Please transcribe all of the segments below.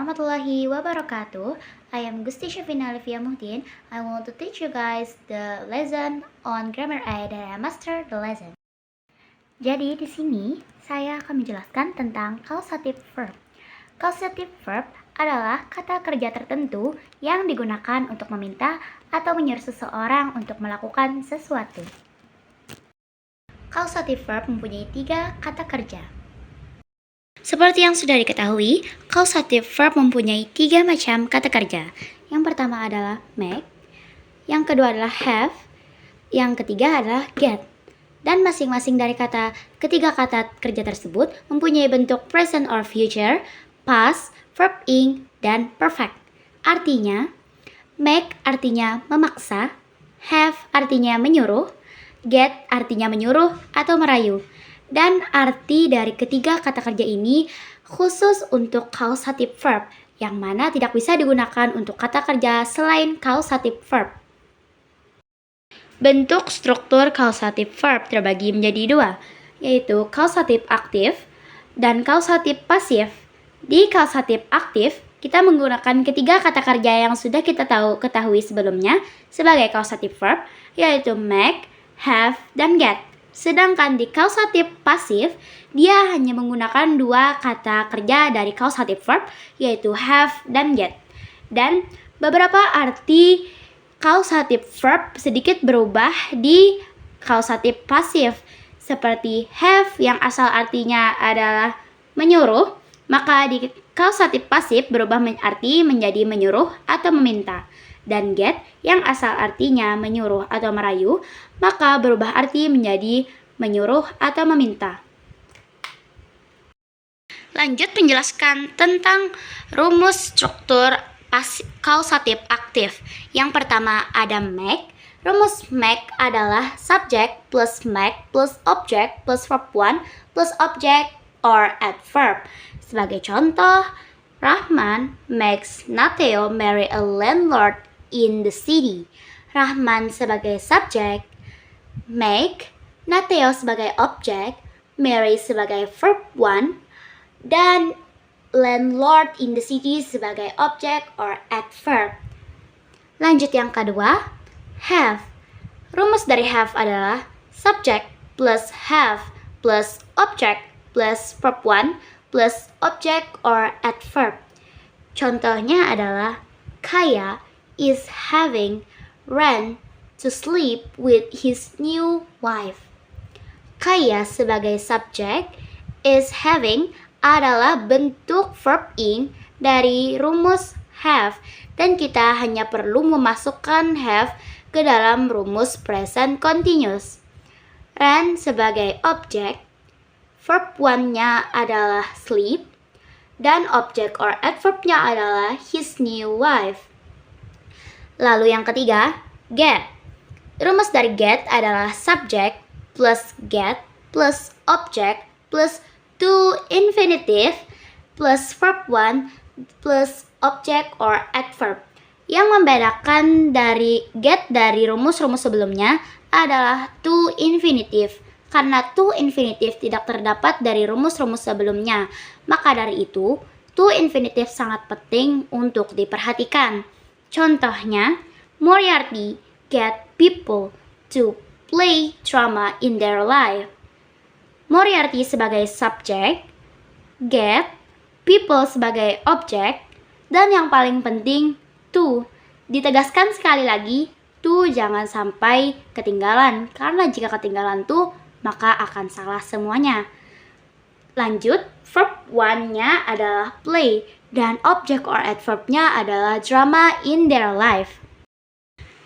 warahmatullahi wabarakatuh. I am Gusti Syafina Alifia Muhdin. I want to teach you guys the lesson on grammar A dan I master the lesson. Jadi di sini saya akan menjelaskan tentang causative verb. Causative verb adalah kata kerja tertentu yang digunakan untuk meminta atau menyuruh seseorang untuk melakukan sesuatu. Causative verb mempunyai 3 kata kerja. Seperti yang sudah diketahui, causative verb mempunyai 3 macam kata kerja. Yang pertama adalah make, yang kedua adalah have, yang ketiga adalah get. Dan masing-masing dari ketiga kata kerja tersebut mempunyai bentuk present or future, past, verb ing, dan perfect. Artinya, make artinya memaksa, have artinya menyuruh, get artinya menyuruh atau merayu. Dan arti dari ketiga kata kerja ini khusus untuk causative verb, yang mana tidak bisa digunakan untuk kata kerja selain causative verb. Bentuk struktur causative verb terbagi menjadi 2, yaitu causative aktif dan causative pasif. Di causative aktif, kita menggunakan ketiga kata kerja yang sudah kita ketahui sebelumnya sebagai causative verb, yaitu make, have, dan get. Sedangkan di causative pasif, dia hanya menggunakan 2 kata kerja dari causative verb, yaitu have dan get. Dan beberapa arti causative verb sedikit berubah di causative pasif. Seperti have yang asal artinya adalah menyuruh, maka di causative pasif berubah arti menjadi menyuruh atau meminta. Dan get yang asal artinya menyuruh atau merayu, maka berubah arti menjadi menyuruh atau meminta. Lanjut menjelaskan tentang rumus struktur causative aktif. Yang pertama ada make. Rumus make adalah subject plus make plus object plus verb 1 plus object or adverb. Sebagai contoh, Rahman makes Nateo marry a landlord in the city. Rahman sebagai subjek, make, Nateo sebagai objek, marry sebagai verb 1, dan landlord in the city sebagai objek or adverb. Lanjut yang kedua, have. Rumus dari have adalah subject plus have plus object plus verb 1 plus object or adverb. Contohnya adalah Kaya is having Ren to sleep with his new wife. Kaya sebagai subjek, is having adalah bentuk verb ing dari rumus have, dan kita hanya perlu memasukkan have ke dalam rumus present continuous. Ren sebagai objek, verb 1-nya adalah sleep, dan objek or adverb-nya adalah his new wife. Lalu yang ketiga, get. Rumus dari get adalah subject plus get plus object plus to infinitive plus verb 1 plus object or adverb. Yang membedakan dari get dari rumus-rumus sebelumnya adalah to infinitive. Karena to infinitive tidak terdapat dari rumus-rumus sebelumnya, maka dari itu to infinitive sangat penting untuk diperhatikan. Contohnya, Moriarty get people to play drama in their life. Moriarty sebagai subjek, get people sebagai objek, dan yang paling penting to. Ditegaskan sekali lagi, to jangan sampai ketinggalan, karena jika ketinggalan to, maka akan salah semuanya. Lanjut, verb 1-nya adalah play, dan object or adverb-nya adalah drama in their life.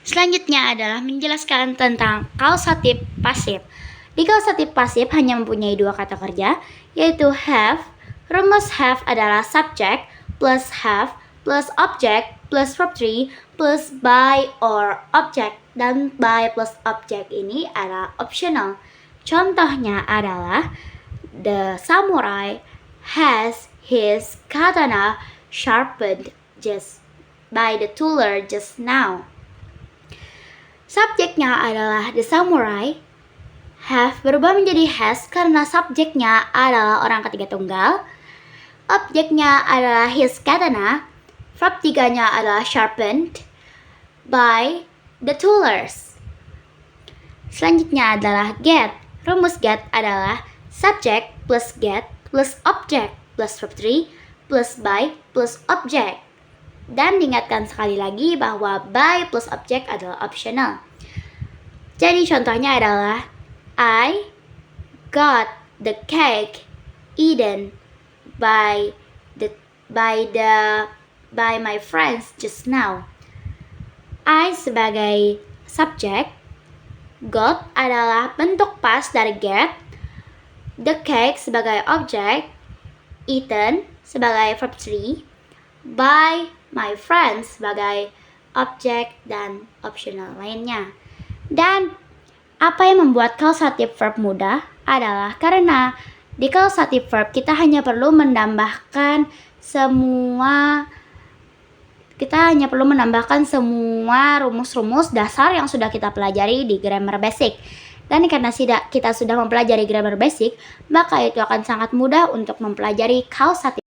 Selanjutnya adalah menjelaskan tentang causative pasif. Di causative pasif hanya mempunyai 2 kata kerja, yaitu have. Rumus have adalah subject plus have plus object plus verb 3 plus by or object, dan by plus object ini adalah optional. Contohnya adalah the samurai has his katana sharpened just by the jeweler just now. Subjeknya adalah the samurai. Have berubah menjadi has karena subjeknya adalah orang ketiga tunggal. Objeknya adalah his katana. Verb 3-nya adalah sharpened by the toolers. Selanjutnya adalah get. Rumus get adalah subject plus get plus object plus verb 3 plus by plus object. Dan diingatkan sekali lagi bahwa by plus object adalah optional. Jadi contohnya adalah I got the cake eaten by my friends just now. I sebagai subjek, got adalah bentuk past dari get, the cake sebagai objek, eaten sebagai verb 3, by my friends sebagai objek dan optional lainnya. Dan apa yang membuat causative verb mudah adalah karena di causative verb kita hanya perlu menambahkan semua rumus-rumus dasar yang sudah kita pelajari di grammar basic. Dan karena kita sudah mempelajari grammar basic, maka itu akan sangat mudah untuk mempelajari causative.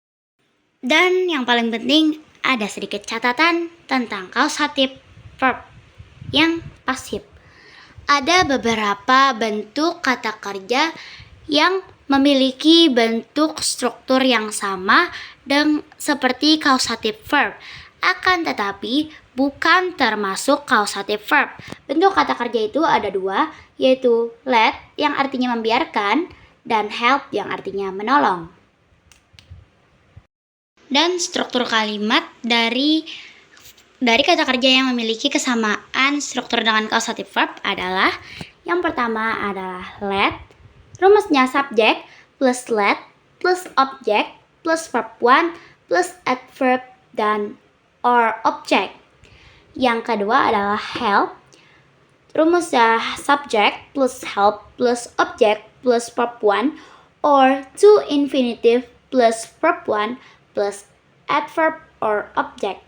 Dan yang paling penting, ada sedikit catatan tentang causative verb yang pasif. Ada beberapa bentuk kata kerja yang memiliki bentuk struktur yang sama dan seperti causative verb. Akan tetapi bukan termasuk causative verb. Bentuk kata kerja itu ada dua, yaitu let yang artinya membiarkan dan help yang artinya menolong. Dan struktur kalimat dari kata kerja yang memiliki kesamaan struktur dengan causative verb adalah yang pertama adalah let, rumusnya subject plus let plus object plus verb 1 plus adverb dan or object. Yang kedua adalah help, rumusnya subject plus help plus object plus verb 1 or to infinitive plus verb 1 plus adverb or object.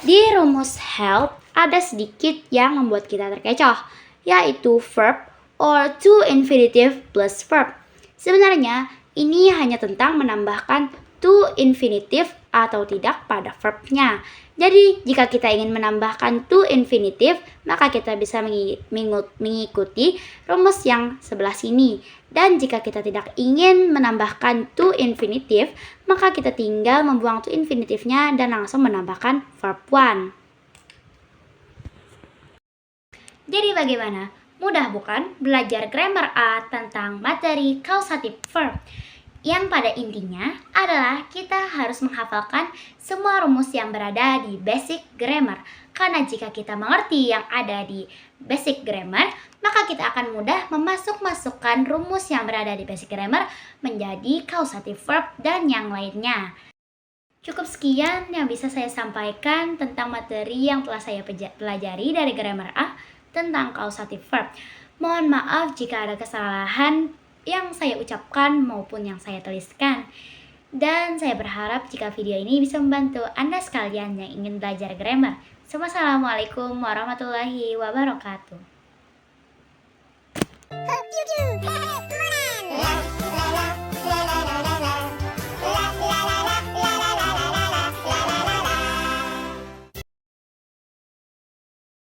Di rumus help ada sedikit yang membuat kita terkecoh, yaitu verb or to infinitive plus verb. Sebenarnya ini hanya tentang menambahkan to infinitive atau tidak pada verbnya. Jadi jika kita ingin menambahkan to infinitive, maka kita bisa mengikuti rumus yang sebelah sini. Dan jika kita tidak ingin menambahkan to infinitive, maka kita tinggal membuang to infinitive-nya dan langsung menambahkan verb 1. Jadi bagaimana? Mudah bukan belajar grammar A tentang materi causative verb? Yang pada intinya adalah kita harus menghafalkan semua rumus yang berada di basic grammar. Karena jika kita mengerti yang ada di basic grammar, maka kita akan mudah memasukkan rumus yang berada di basic grammar menjadi causative verb dan yang lainnya. Cukup sekian yang bisa saya sampaikan tentang materi yang telah saya pelajari dari grammar A tentang causative verb. Mohon maaf jika ada kesalahan yang saya ucapkan maupun yang saya tuliskan. Dan saya berharap jika video ini bisa membantu Anda sekalian yang ingin belajar grammar. Wassalamualaikum warahmatullahi wabarakatuh.